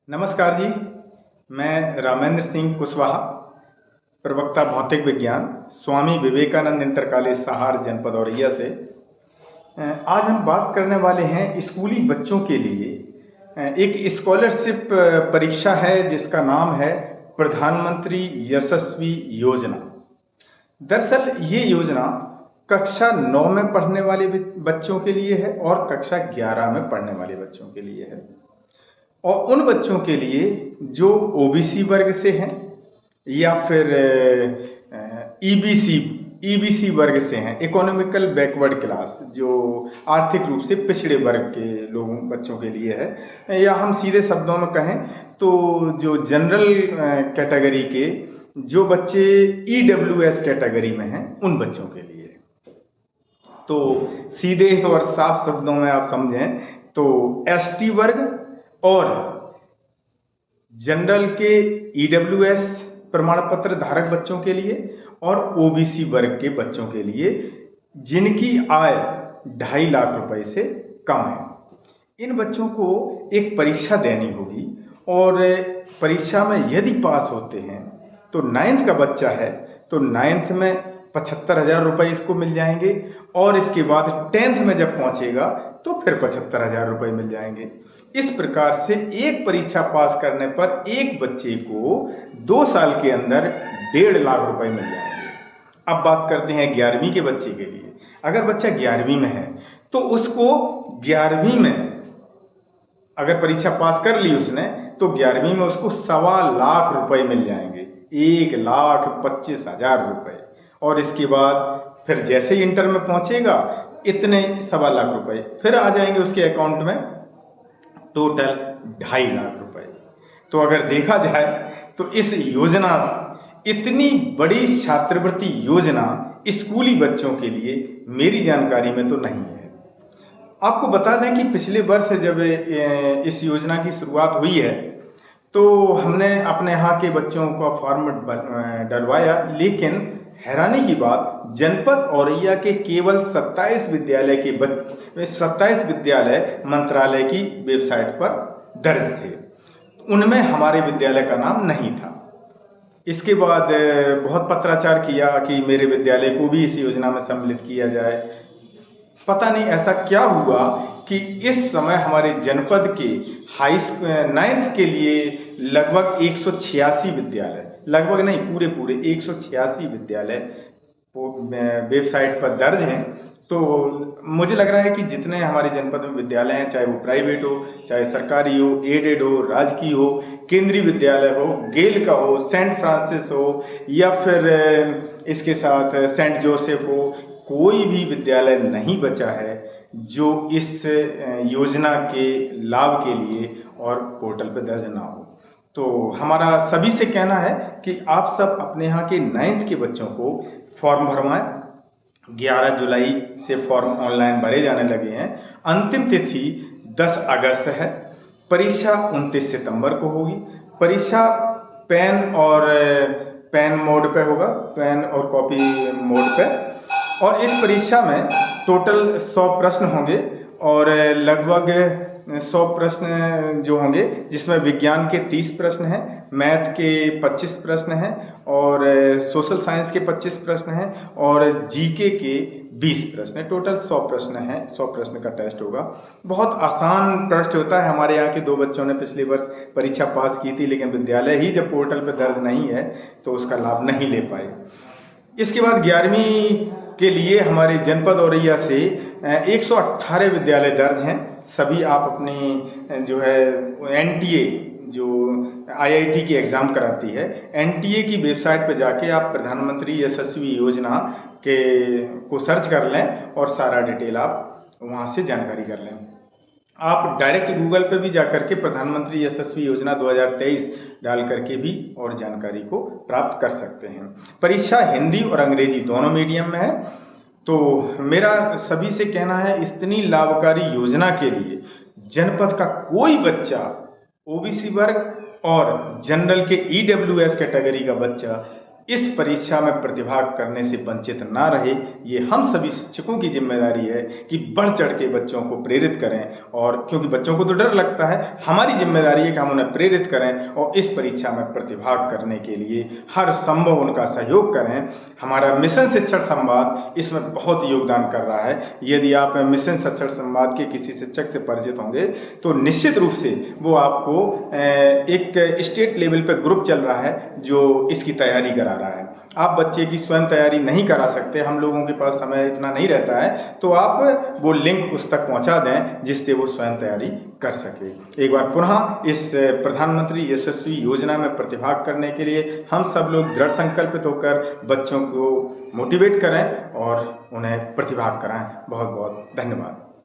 नमस्कार जी। मैं रामेंद्र सिंह कुशवाहा, प्रवक्ता भौतिक विज्ञान, स्वामी विवेकानंद इंटर कॉलेज सहार, जनपद औरैया से। आज हम बात करने वाले हैं स्कूली बच्चों के लिए एक स्कॉलरशिप परीक्षा है जिसका नाम है प्रधानमंत्री यशस्वी योजना। दरअसल ये योजना कक्षा 9 में पढ़ने वाले बच्चों के लिए है और कक्षा 11 में पढ़ने वाले बच्चों के लिए है, और उन बच्चों के लिए जो ओबीसी वर्ग से हैं या फिर ईबीसी वर्ग से हैं, इकोनॉमिकल बैकवर्ड क्लास, जो आर्थिक रूप से पिछड़े वर्ग के लोगों बच्चों के लिए है, या हम सीधे शब्दों में कहें तो जो जनरल कैटेगरी के जो बच्चे ईडब्ल्यूएस कैटेगरी में हैं उन बच्चों के लिए। तो सीधे और साफ शब्दों में आप समझें तो एसटी वर्ग और जनरल के ईडब्ल्यूएस प्रमाण पत्र धारक बच्चों के लिए और ओबीसी वर्ग के बच्चों के लिए जिनकी आय 2.5 लाख रुपए से कम है। इन बच्चों को एक परीक्षा देनी होगी और परीक्षा में यदि पास होते हैं तो 9th का बच्चा है तो 9th में 75,000 रुपये इसको मिल जाएंगे, और इसके बाद 10th में जब पहुंचेगा तो फिर 75,000 रुपये मिल जाएंगे। इस प्रकार से एक परीक्षा पास करने पर एक बच्चे को 2 साल के अंदर 1.5 लाख रुपए मिल जाएंगे। अब बात करते हैं 11वीं के बच्चे के लिए। अगर बच्चा 11वीं में है तो उसको 11वीं में अगर परीक्षा पास कर ली उसने तो 11वीं में उसको 1.25 लाख रुपए मिल जाएंगे, 1,25,000 रुपए। और इसके बाद फिर जैसे ही इंटर में पहुंचेगा इतने 1.25 लाख रुपए फिर आ जाएंगे उसके अकाउंट में, टोटल 2.5 लाख रुपए। तो अगर देखा जाए तो इस योजना, इतनी बड़ी छात्रवृत्ति योजना स्कूली बच्चों के लिए मेरी जानकारी में तो नहीं है। आपको बता दें कि पिछले वर्ष जब इस योजना की शुरुआत हुई है तो हमने अपने यहाँ के बच्चों का फॉर्म डलवाया, लेकिन हैरानी की बात, जनपद औरैया के केवल 27 विद्यालय मंत्रालय की वेबसाइट पर दर्ज थे, उनमें हमारे विद्यालय का नाम नहीं था। इसके बाद बहुत पत्राचार किया कि मेरे विद्यालय को भी इस योजना में सम्मिलित किया जाए। पता नहीं ऐसा क्या हुआ कि इस समय हमारे जनपद के 9th के लिए लगभग 186 विद्यालय, लगभग नहीं पूरे 186 विद्यालय वेबसाइट पर दर्ज हैं। तो मुझे लग रहा है कि जितने हमारे जनपद में विद्यालय हैं, चाहे वो प्राइवेट हो, चाहे सरकारी हो, एडेड हो, राजकीय हो, केंद्रीय विद्यालय हो, गेल का हो, सेंट फ्रांसिस हो, या फिर इसके साथ सेंट जोसेफ हो, कोई भी विद्यालय नहीं बचा है जो इस योजना के लाभ के लिए और पोर्टल पर दर्ज ना हो। तो हमारा सभी से कहना है कि आप सब अपने यहाँ के 9th के बच्चों को फॉर्म भरवाएं। 11 जुलाई से फॉर्म ऑनलाइन भरे जाने लगे हैं। अंतिम तिथि 10 अगस्त है। परीक्षा 29 सितंबर को होगी। परीक्षा पेन मोड पे होगा, पेन और कॉपी मोड पे। और इस परीक्षा में टोटल 100 प्रश्न होंगे और लगभग 100 प्रश्न जो होंगे, जिसमें विज्ञान के 30 प्रश्न हैं, मैथ के 25 प्रश्न हैं, और सोशल साइंस के 25 प्रश्न हैं, और जीके के 20 प्रश्न हैं। टोटल 100 प्रश्न हैं। 100 प्रश्न का टेस्ट होगा। बहुत आसान टेस्ट होता है। हमारे यहाँ के 2 बच्चों ने पिछले वर्ष परीक्षा पास की थी, लेकिन विद्यालय ही जब पोर्टल पर दर्ज नहीं है तो उसका लाभ नहीं ले पाए। इसके बाद 11वीं के लिए हमारे जनपद औरैया से 118 विद्यालय दर्ज हैं। सभी आप अपनी जो है एनटीए, जो आईआईटी की एग्ज़ाम कराती है, एनटीए की वेबसाइट पर जाके आप प्रधानमंत्री यशस्वी योजना को सर्च कर लें और सारा डिटेल आप वहाँ से जानकारी कर लें। आप डायरेक्ट गूगल पे भी जाकर के प्रधानमंत्री यशस्वी योजना 2023 डाल करके भी और जानकारी को प्राप्त कर सकते हैं। परीक्षा हिंदी और अंग्रेजी दोनों मीडियम में है। तो मेरा सभी से कहना है, इतनी लाभकारी योजना के लिए जनपद का कोई बच्चा, ओबीसी वर्ग और जनरल के ईडब्ल्यूएस कैटेगरी का बच्चा इस परीक्षा में प्रतिभाग करने से वंचित ना रहे। ये हम सभी शिक्षकों की जिम्मेदारी है कि बढ़ चढ़ के बच्चों को प्रेरित करें और क्योंकि बच्चों को तो डर लगता है, हमारी जिम्मेदारी है कि हम उन्हें प्रेरित करें और इस परीक्षा में प्रतिभाग करने के लिए हर संभव उनका सहयोग करें। हमारा मिशन शिक्षण संवाद इसमें बहुत योगदान कर रहा है। यदि आप मिशन शिक्षण संवाद के किसी शिक्षक से परिचित होंगे तो निश्चित रूप से वो आपको एक स्टेट लेवल पर ग्रुप चल रहा है जो इसकी तैयारी करा रहा है। आप बच्चे की स्वयं तैयारी नहीं करा सकते, हम लोगों के पास समय इतना नहीं रहता है, तो आप वो लिंक उस तक पहुंचा दें जिससे वो स्वयं तैयारी कर सके। एक बार पुनः इस प्रधानमंत्री यशस्वी योजना में प्रतिभाग करने के लिए हम सब लोग दृढ़ संकल्पित होकर बच्चों को मोटिवेट करें और उन्हें प्रतिभाग कराएं। बहुत बहुत धन्यवाद।